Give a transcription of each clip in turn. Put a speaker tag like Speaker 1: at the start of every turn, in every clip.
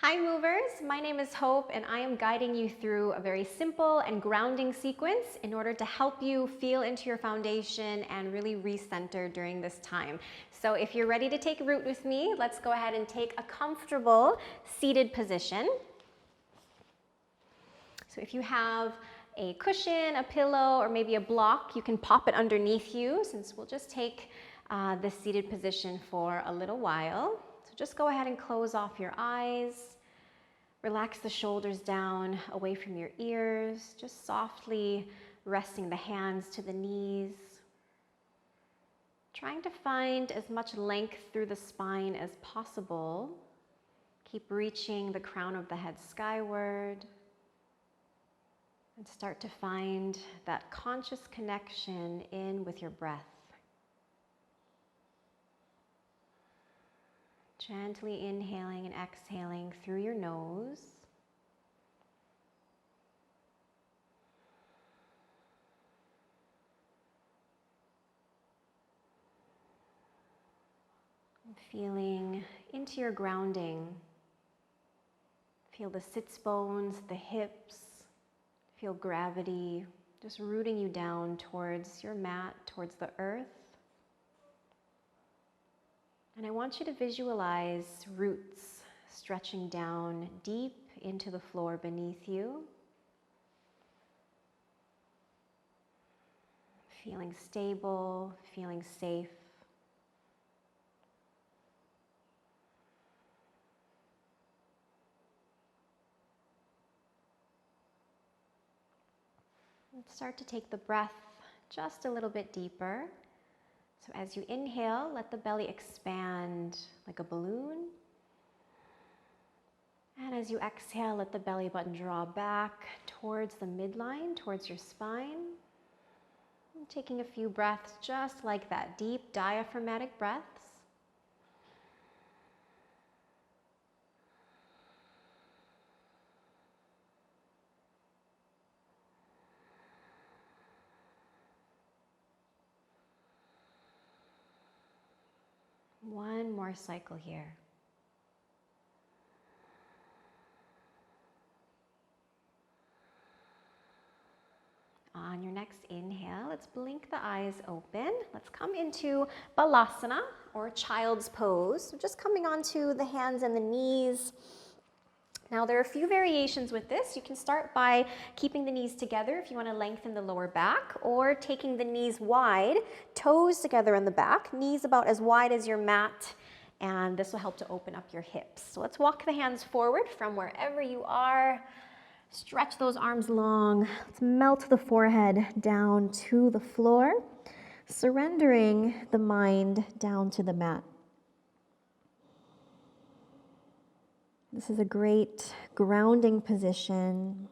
Speaker 1: Hi movers, my name is Hope and I am guiding you through a very simple and grounding sequence in order to help you feel into your foundation and really recenter during this time. So if you're ready to take root with me, let's go ahead and take a comfortable seated position. So if you have a cushion, a pillow, or maybe a block, you can pop it underneath you since we'll just take this seated position for a little while. So just go ahead and close off your eyes. Relax the shoulders down away from your ears, just softly resting the hands to the knees. Trying to find as much length through the spine as possible. Keep reaching the crown of the head skyward. And start to find that conscious connection in with your breath. Gently inhaling and exhaling through your nose. And feeling into your grounding. Feel the sits bones, the hips. Feel gravity just rooting you down towards your mat, towards the earth. And I want you to visualize roots stretching down deep into the floor beneath you. Feeling stable, feeling safe. And start to take the breath just a little bit deeper. So as you inhale, let the belly expand like a balloon. And as you exhale, let the belly button draw back towards the midline, towards your spine. And taking a few breaths just like that, deep diaphragmatic breaths. One more cycle here. On your next inhale, let's blink the eyes open. Let's come into Balasana, or child's pose. So just coming onto the hands and the knees. Now there are a few variations with this. You can start by keeping the knees together if you want to lengthen the lower back, or taking the knees wide, toes together in the back, knees about as wide as your mat, and this will help to open up your hips. So let's walk the hands forward from wherever you are. Stretch those arms long. Let's melt the forehead down to the floor, surrendering the mind down to the mat. This is a great grounding position.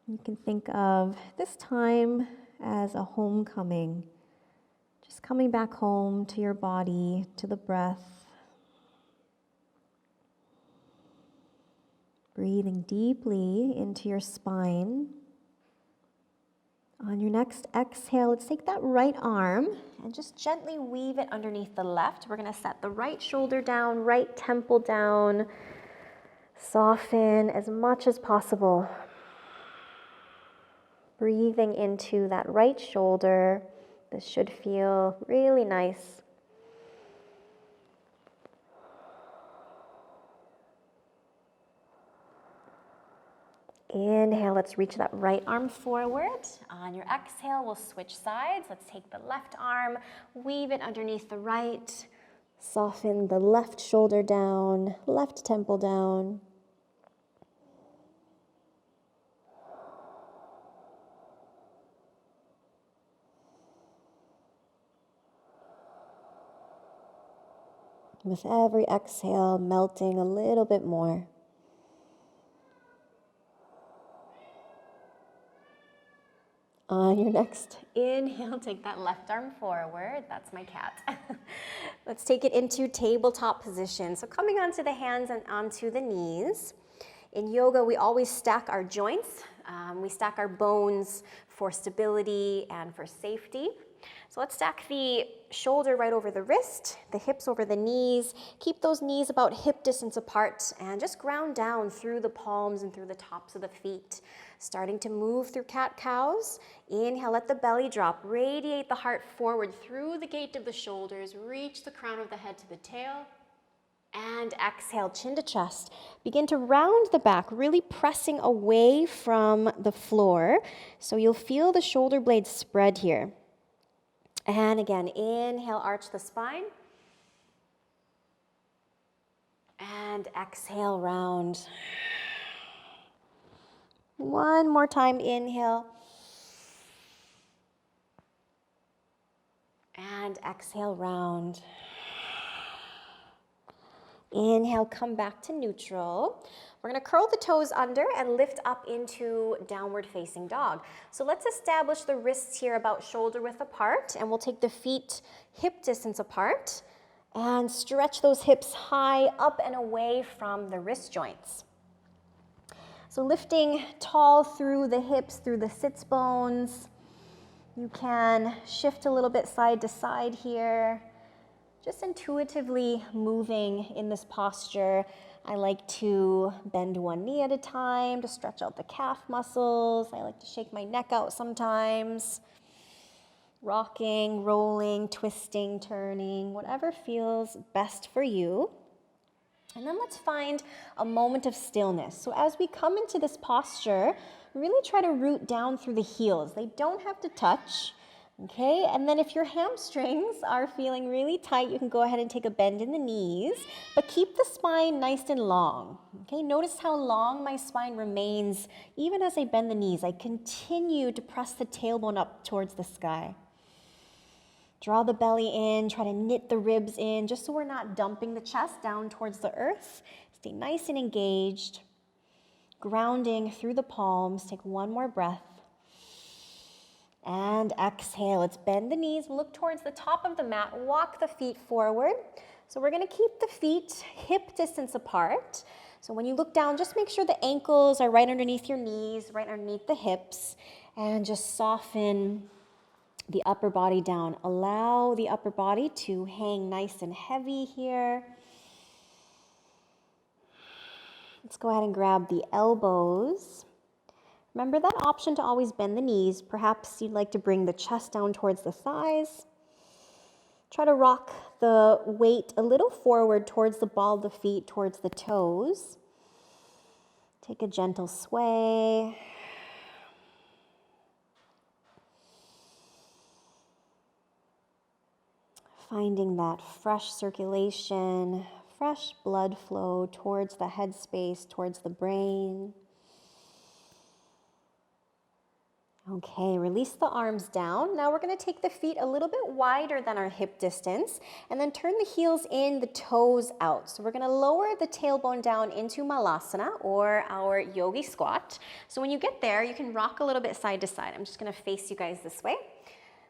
Speaker 1: You can think of this time as a homecoming, just coming back home to your body, to the breath. Breathing deeply into your spine. On your next exhale, let's take that right arm and just gently weave it underneath the left. We're going to set the right shoulder down, right temple down. Soften as much as possible. Breathing into that right shoulder. This should feel really nice. Inhale, let's reach that right arm forward. On your exhale, we'll switch sides. Let's take the left arm, weave it underneath the right. Soften the left shoulder down, left temple down. With every exhale, melting a little bit more. On your next inhale, take that left arm forward. That's my cat. Let's take it into tabletop position. So coming onto the hands and onto the knees. In yoga, we always stack our joints. We stack our bones for stability and for safety. So let's stack the shoulder right over the wrist, the hips over the knees. Keep those knees about hip distance apart and just ground down through the palms and through the tops of the feet. Starting to move through cat-cows. Inhale, let the belly drop. Radiate the heart forward through the gate of the shoulders. Reach the crown of the head to the tail. And exhale, chin to chest. Begin to round the back, really pressing away from the floor. So you'll feel the shoulder blades spread here. And again, inhale, arch the spine. And exhale, round. One more time, inhale. And exhale, round. Inhale, come back to neutral. We're going to curl the toes under and lift up into downward facing dog. So let's establish the wrists here about shoulder width apart, and we'll take the feet hip distance apart and stretch those hips high up and away from the wrist joints. So lifting tall through the hips, through the sits bones. You can shift a little bit side to side here. Just intuitively moving in this posture. I like to bend one knee at a time to stretch out the calf muscles. I like to shake my neck out sometimes. Rocking, rolling, twisting, turning, whatever feels best for you. And then let's find a moment of stillness. So as we come into this posture, really try to root down through the heels. They don't have to touch. Okay, and then if your hamstrings are feeling really tight, you can go ahead and take a bend in the knees, but keep the spine nice and long. Okay, notice how long my spine remains even as I bend the knees. I continue to press the tailbone up towards the sky. Draw the belly in, try to knit the ribs in, just so we're not dumping the chest down towards the earth. Stay nice and engaged. Grounding through the palms, take one more breath. And exhale, let's bend the knees, look towards the top of the mat, walk the feet forward. So we're gonna keep the feet hip distance apart. So when you look down, just make sure the ankles are right underneath your knees, right underneath the hips, and just soften the upper body down. Allow the upper body to hang nice and heavy here. Let's go ahead and grab the elbows. Remember that option to always bend the knees. Perhaps you'd like to bring the chest down towards the thighs. Try to rock the weight a little forward towards the ball of the feet, towards the toes. Take a gentle sway. Finding that fresh circulation, fresh blood flow towards the head space, towards the brain. Okay, release the arms down. Now we're going to take the feet a little bit wider than our hip distance and then turn the heels in, the toes out. So we're going to lower the tailbone down into Malasana, or our yogi squat. So when you get there, you can rock a little bit side to side. I'm just going to face you guys this way.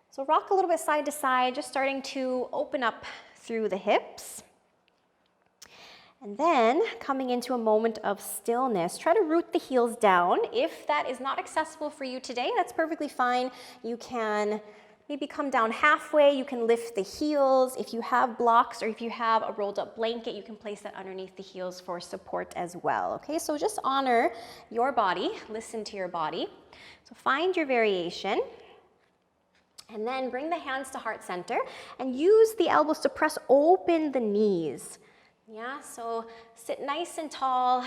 Speaker 1: So rock a little bit side to side, just starting to open up through the hips. And then coming into a moment of stillness, try to root the heels down. If that is not accessible for you today, that's perfectly fine. You can maybe come down halfway. You can lift the heels. If you have blocks or if you have a rolled up blanket, you can place that underneath the heels for support as well. Okay, so just honor your body, listen to your body. So find your variation. And then bring the hands to heart center and use the elbows to press open the knees. Yeah, so sit nice and tall,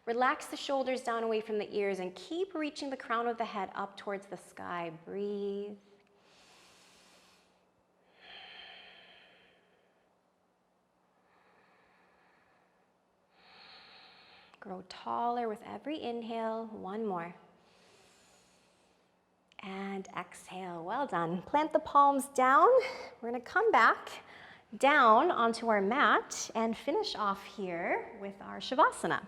Speaker 1: relax the shoulders down away from the ears, and keep reaching the crown of the head up towards the sky. Breathe. Grow taller with every inhale. One more. And exhale. Well done. Plant the palms down. We're going to come back down onto our mat and finish off here with our Shavasana.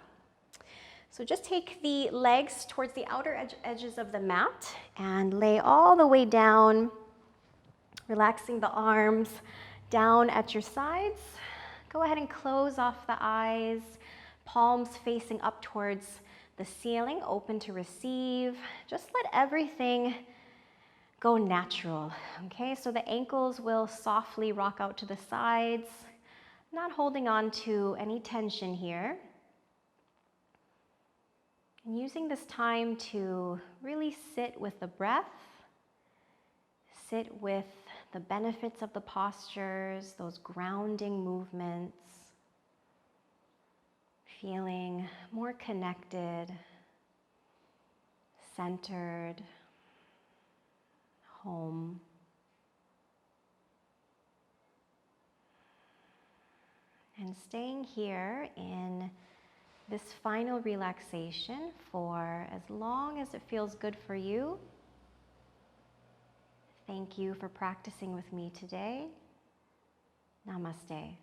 Speaker 1: So just take the legs towards the outer edges of the mat and lay all the way down, relaxing the arms down at your sides. Go ahead and close off the eyes, palms facing up towards the ceiling, open to receive. Just let everything go natural, okay? So the ankles will softly rock out to the sides, not holding on to any tension here. And using this time to really sit with the breath, sit with the benefits of the postures, those grounding movements, feeling more connected, centered, home. And staying here in this final relaxation for as long as it feels good for you. Thank you for practicing with me today. Namaste.